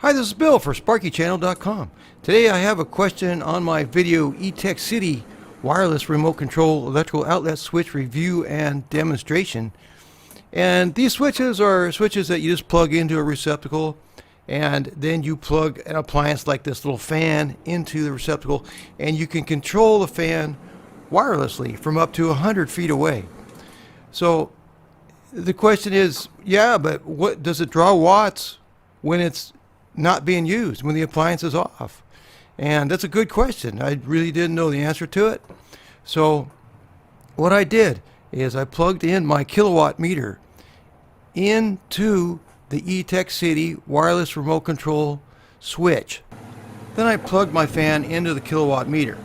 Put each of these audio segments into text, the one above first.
Hi, this is Bill for SparkyChannel.com. Today I have a question on my video Eteckcity wireless remote control electrical outlet switch review and demonstration. And these switches are switches that you just plug into a receptacle, and then you plug an appliance like this little fan into the receptacle, and you can control the fan wirelessly from up to 100 feet away. So the question is, yeah, but what does it draw watts when it's not being used, when the appliance is off? And that's a good question. I really didn't know the answer to it. So what I did is I plugged in my kilowatt meter into the Eteckcity wireless remote control switch. Then I plugged my fan into the kilowatt meter.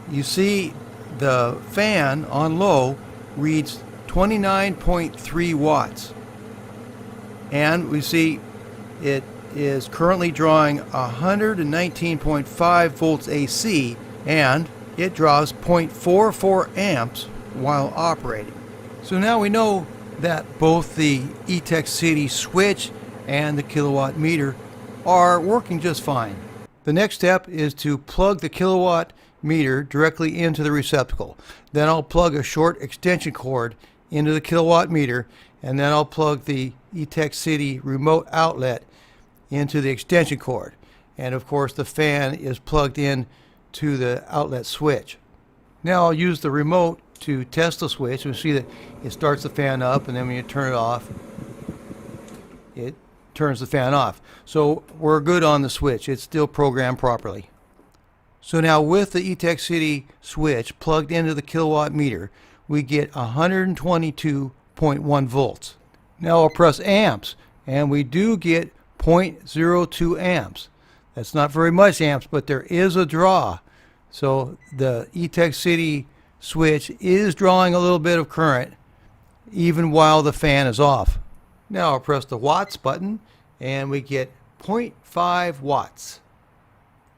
You see the fan on low reads 29.3 watts. And we see it is currently drawing 119.5 volts AC, and it draws 0.44 amps while operating. So now we know that both the Eteckcity switch and the kilowatt meter are working just fine. The next step is to plug the kilowatt meter directly into the receptacle. Then I'll plug a short extension cord into the kilowatt meter, and then I'll plug the Eteckcity remote outlet into the extension cord. And of course the fan is plugged in to the outlet switch. Now I'll use the remote to test the switch. You'll see that it starts the fan up, and then when you turn it off, it turns the fan off. So we're good on the switch. It's still programmed properly. So now with the Eteckcity switch plugged into the kilowatt meter, we get 122.1 volts. Now I'll press amps, and we do get 0.02 amps. That's not very much amps, but there is a draw. So the Eteckcity switch is drawing a little bit of current even while the fan is off. Now I'll press the watts button, and we get 0.5 watts.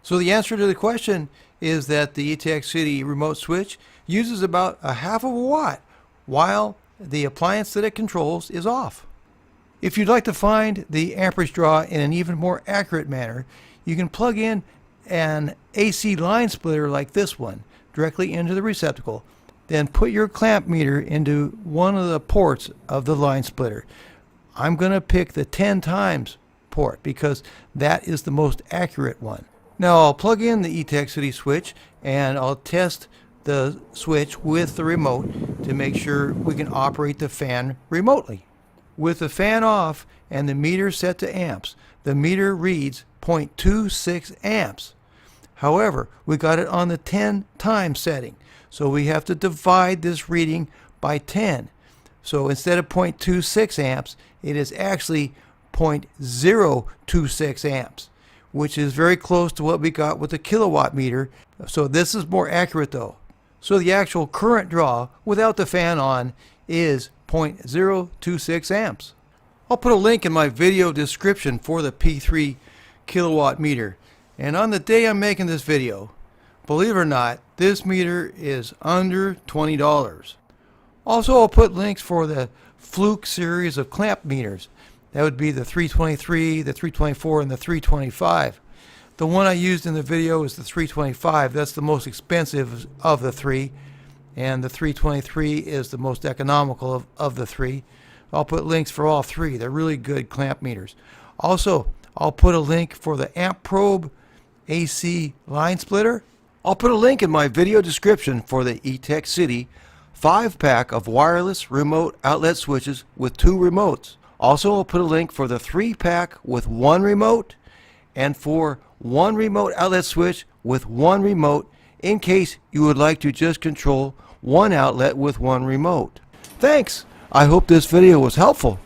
So the answer to the question is that the Eteckcity remote switch uses about a half of a watt while the appliance that it controls is off. If you'd like to find the amperage draw in an even more accurate manner, you can plug in an AC line splitter like this one directly into the receptacle. Then put your clamp meter into one of the ports of the line splitter. I'm going to pick the 10 times port because that is the most accurate one. Now I'll plug in the Eteckcity switch, and I'll test the switch with the remote to make sure we can operate the fan remotely. With the fan off and the meter set to amps, the meter reads 0.26 amps. However, we got it on the 10 times setting, so we have to divide this reading by 10. So instead of 0.26 amps, it is actually 0.026 amps, which is very close to what we got with the kilowatt meter. So this is more accurate though. So the actual current draw without the fan on is 0.026 amps. I'll put a link in my video description for the P3 kilowatt meter. And on the day I'm making this video, believe it or not, this meter is under $20. Also, I'll put links for the Fluke series of clamp meters. That would be the 323, the 324, and the 325. The one I used in the video is the 325. That's the most expensive of the three. And the 323 is the most economical of the three. I'll put links for all three. They're really good clamp meters. Also, I'll put a link for the amp probe AC line splitter. I'll put a link in my video description for the Eteckcity 5-pack of wireless remote outlet switches with 2 remotes. Also, I'll put a link for the 3-pack with 1 remote, and for 1 remote outlet switch with 1 remote in case you would like to just control 1 outlet with 1 remote. Thanks! I hope this video was helpful.